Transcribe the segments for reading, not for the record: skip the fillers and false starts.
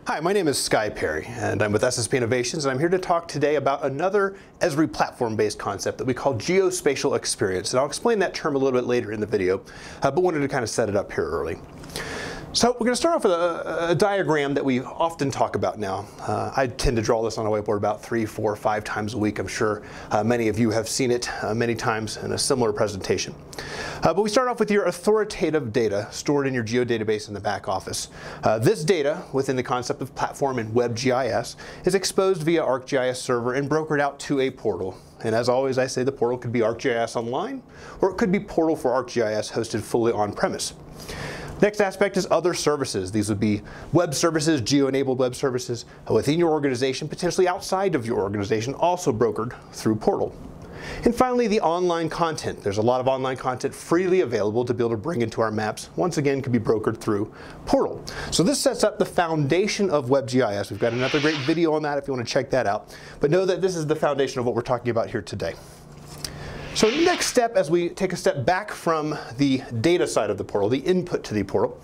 Hi, my name is Sky Perry, and I'm with SSP Innovations, and I'm here to talk today about another Esri platform-based concept that we call geospatial experience. And I'll explain that term a little bit later in the video, but wanted to kind of set it up here early. So we're going to start off with a diagram that we often talk about now. I tend to draw this on a whiteboard about 3, 4, 5 times a week. I'm sure many of you have seen it many times in a similar presentation. But we start off with your authoritative data stored in your geodatabase in the back office. This data, within the concept of platform and WebGIS, is exposed via ArcGIS server and brokered out to a portal. And as always, I say the portal could be ArcGIS Online, or it could be Portal for ArcGIS hosted fully on-premise. Next aspect is other services. These would be web services, geo-enabled web services within your organization, potentially outside of your organization, also brokered through Portal. And finally, the online content. There's a lot of online content freely available to be able to bring into our maps. Once again, can be brokered through Portal. So this sets up the foundation of WebGIS. We've got another great video on that if you want to check that out. But know that this is the foundation of what we're talking about here today. So the next step, as we take a step back from the data side of the portal, the input to the portal,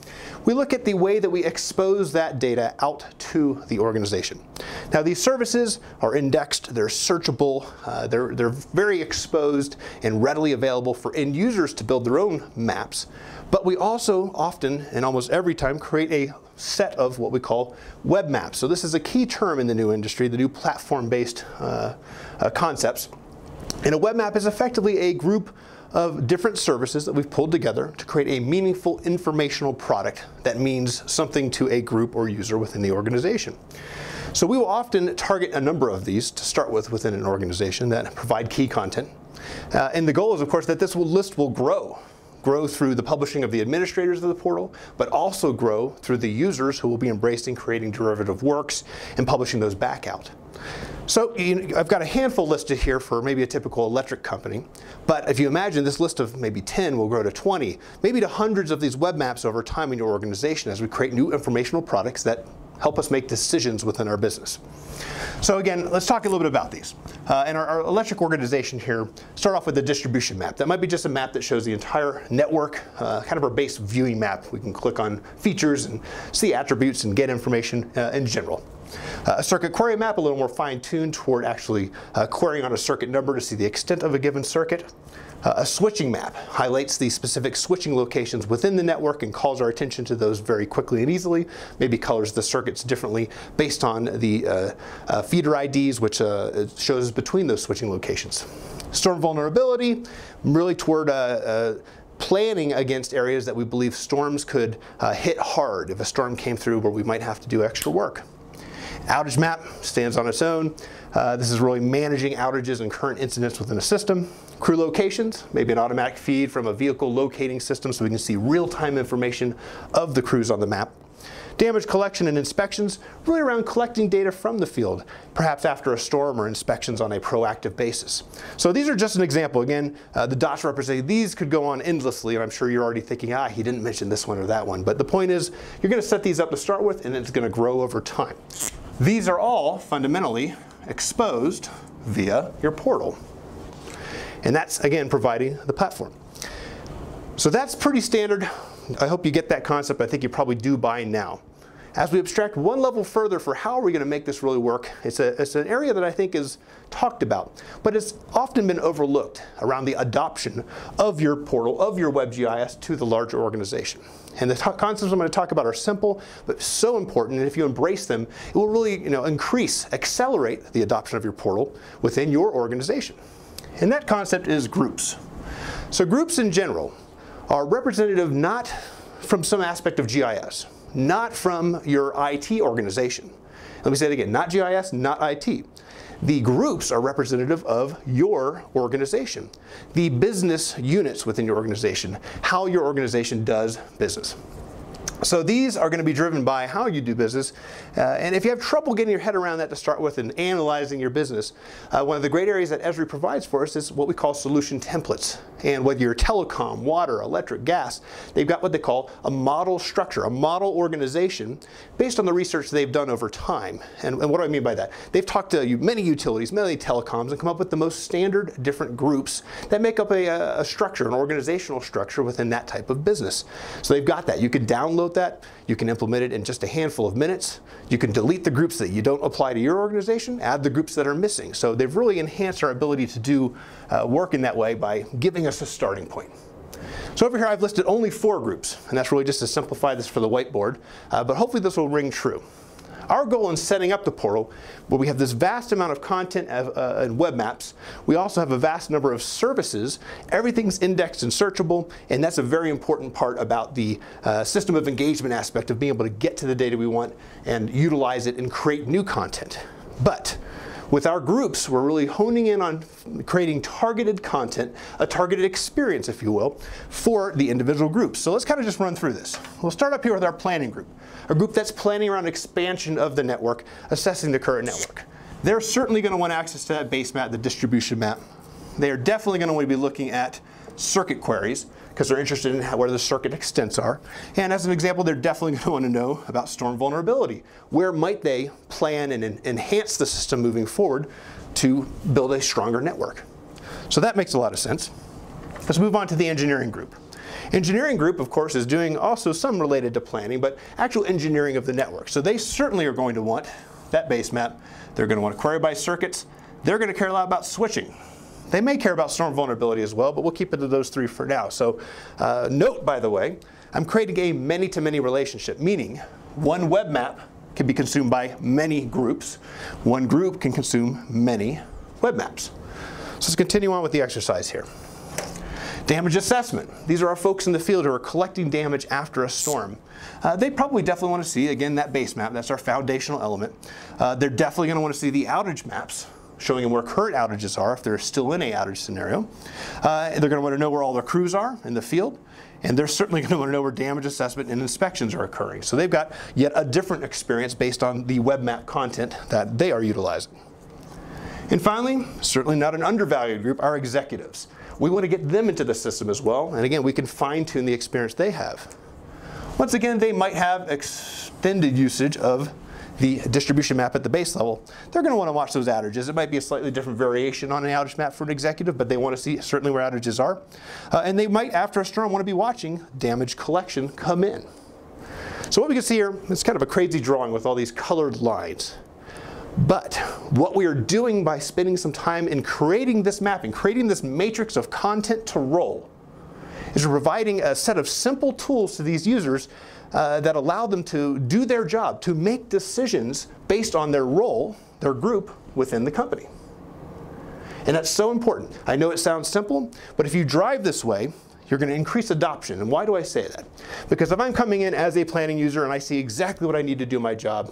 we look at the way that we expose that data out to the organization. Now these services are indexed, they're searchable, they're very exposed and readily available for end users to build their own maps. But we also often, and almost every time, create a set of what we call web maps. So this is a key term in the new industry, the new platform-based concepts. And a web map is effectively a group of different services that we've pulled together to create a meaningful informational product that means something to a group or user within the organization. So we will often target a number of these to start with within an organization that provide key content. And the goal is, of course, that this list will grow through the publishing of the administrators of the portal, but also grow through the users who will be embracing creating derivative works and publishing those back out. So I've got a handful listed here for maybe a typical electric company, but if you imagine this list of maybe 10 will grow to 20, maybe to hundreds of these web maps over time in your organization as we create new informational products that help us make decisions within our business. So again, let's talk a little bit about these. In our electric organization here, start off with a distribution map. That might be just a map that shows the entire network, kind of our base viewing map. We can click on features and see attributes and get information in general. A circuit query map, a little more fine-tuned toward actually querying on a circuit number to see the extent of a given circuit. A switching map highlights the specific switching locations within the network and calls our attention to those very quickly and easily. Maybe colors the circuits differently based on the feeder IDs, which shows between those switching locations. Storm vulnerability, really toward planning against areas that we believe storms could hit hard if a storm came through where we might have to do extra work. Outage map stands on its own. This is really managing outages and current incidents within a system. Crew locations, maybe an automatic feed from a vehicle locating system so we can see real-time information of the crews on the map. Damage collection and inspections, really around collecting data from the field, perhaps after a storm or inspections on a proactive basis. So these are just an example. Again, the dots represent, these could go on endlessly, and I'm sure you're already thinking, he didn't mention this one or that one. But the point is, you're going to set these up to start with, and it's going to grow over time. These are all fundamentally exposed via your portal. And that's, again, providing the platform. So that's pretty standard. I hope you get that concept. I think you probably do by now. As we abstract one level further for how are we going to make this really work, it's an area that I think is talked about, but it's often been overlooked around the adoption of your portal, of your WebGIS to the larger organization. And the concepts I'm going to talk about are simple, but so important, and if you embrace them, it will really accelerate the adoption of your portal within your organization. And that concept is groups. So groups in general are representative not from some aspect of GIS, not from your IT organization. Let me say it again, not GIS, not IT. The groups are representative of your organization, the business units within your organization, how your organization does business. So these are going to be driven by how you do business. And if you have trouble getting your head around that to start with and analyzing your business, one of the great areas that Esri provides for us is what we call solution templates. And whether you're telecom, water, electric, gas, they've got what they call a model structure, a model organization based on the research they've done over time. And what do I mean by that? They've talked to many utilities, many telecoms, and come up with the most standard different groups that make up a structure, an organizational structure within that type of business. So they've got that. You can download that. You can implement it in just a handful of minutes. You can delete the groups that you don't apply to your organization, add the groups that are missing. So they've really enhanced our ability to do work in that way by giving us a starting point. So over here I've listed only 4 groups, and that's really just to simplify this for the whiteboard, but hopefully this will ring true. Our goal in setting up the portal, where we have this vast amount of content and web maps, we also have a vast number of services. Everything's indexed and searchable, and that's a very important part about the system of engagement aspect of being able to get to the data we want and utilize it and create new content. But with our groups, we're really honing in on creating targeted content, a targeted experience, if you will, for the individual groups. So let's kind of just run through this. We'll start up here with our planning group, a group that's planning around expansion of the network, assessing the current network. They're certainly going to want access to that base map, the distribution map. They are definitely going to want to be looking at circuit queries, because they're interested in where the circuit extents are. And as an example, they're definitely going to want to know about storm vulnerability. Where might they plan and enhance the system moving forward to build a stronger network? So that makes a lot of sense. Let's move on to the engineering group. Engineering group, of course, is doing also some related to planning, but actual engineering of the network. So they certainly are going to want that base map. They're going to want to query by circuits. They're going to care a lot about switching. They may care about storm vulnerability as well, but we'll keep it to those 3 for now. So note, by the way, I'm creating a many-to-many relationship, meaning one web map can be consumed by many groups. One group can consume many web maps. So let's continue on with the exercise here. Damage assessment. These are our folks in the field who are collecting damage after a storm. They probably definitely want to see, again, that base map. That's our foundational element. They're definitely going to want to see the outage maps, showing them where current outages are if they're still in an outage scenario. They're going to want to know where all their crews are in the field, and they're certainly going to want to know where damage assessment and inspections are occurring. So they've got yet a different experience based on the web map content that they are utilizing. And finally, certainly not an undervalued group, our executives. We want to get them into the system as well, and again, we can fine-tune the experience they have. Once again, they might have extended usage of the distribution map at the base level. They're going to want to watch those outages. It might be a slightly different variation on an outage map for an executive, but they want to see certainly where outages are. And they might, after a storm, want to be watching damage collection come in. So what we can see here is kind of a crazy drawing with all these colored lines. But what we are doing by spending some time in creating this mapping, creating this matrix of content to roll, is providing a set of simple tools to these users that allow them to do their job, to make decisions based on their role, their group within the company. And that's so important. I know it sounds simple, but if you drive this way, you're going to increase adoption. And why do I say that? Because if I'm coming in as a planning user and I see exactly what I need to do my job,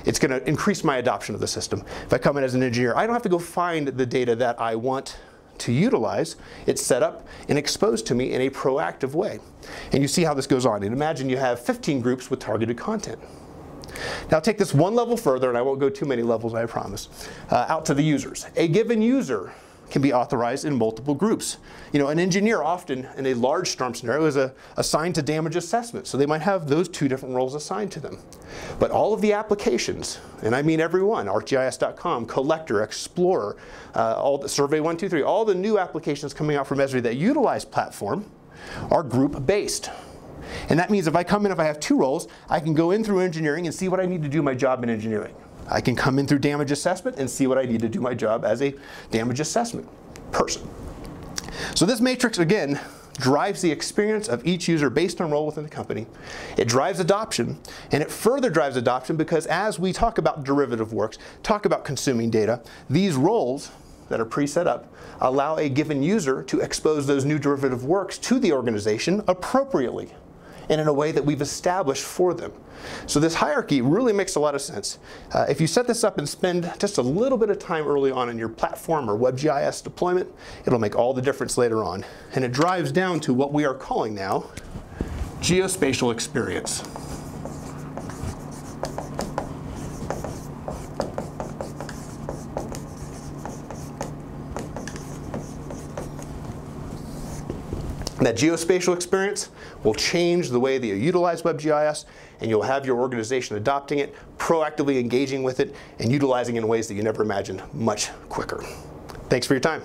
it's going to increase my adoption of the system. If I come in as an engineer, I don't have to go find the data that I want to utilize. It's set up and exposed to me in a proactive way. And you see how this goes on. And imagine you have 15 groups with targeted content. Now take this one level further, and I won't go too many levels, I promise, out to the users. A given user can be authorized in multiple groups. You know, an engineer often in a large storm scenario is assigned to damage assessment, so they might have those 2 different roles assigned to them. But all of the applications, and I mean every one, ArcGIS.com, Collector, Explorer, all the Survey123, all the new applications coming out from Esri that utilize platform are group-based. And that means if I come in, if I have 2 roles, I can go in through engineering and see what I need to do my job in engineering. I can come in through damage assessment and see what I need to do my job as a damage assessment person. So this matrix, again, drives the experience of each user based on role within the company. It drives adoption, and it further drives adoption because as we talk about derivative works, talk about consuming data, these roles that are pre-set up allow a given user to expose those new derivative works to the organization appropriately and in a way that we've established for them. So this hierarchy really makes a lot of sense. If you set this up and spend just a little bit of time early on in your platform or WebGIS deployment, it'll make all the difference later on. And it drives down to what we are calling now geospatial experience. That geospatial experience will change the way that you utilize WebGIS, and you'll have your organization adopting it, proactively engaging with it, and utilizing it in ways that you never imagined much quicker. Thanks for your time.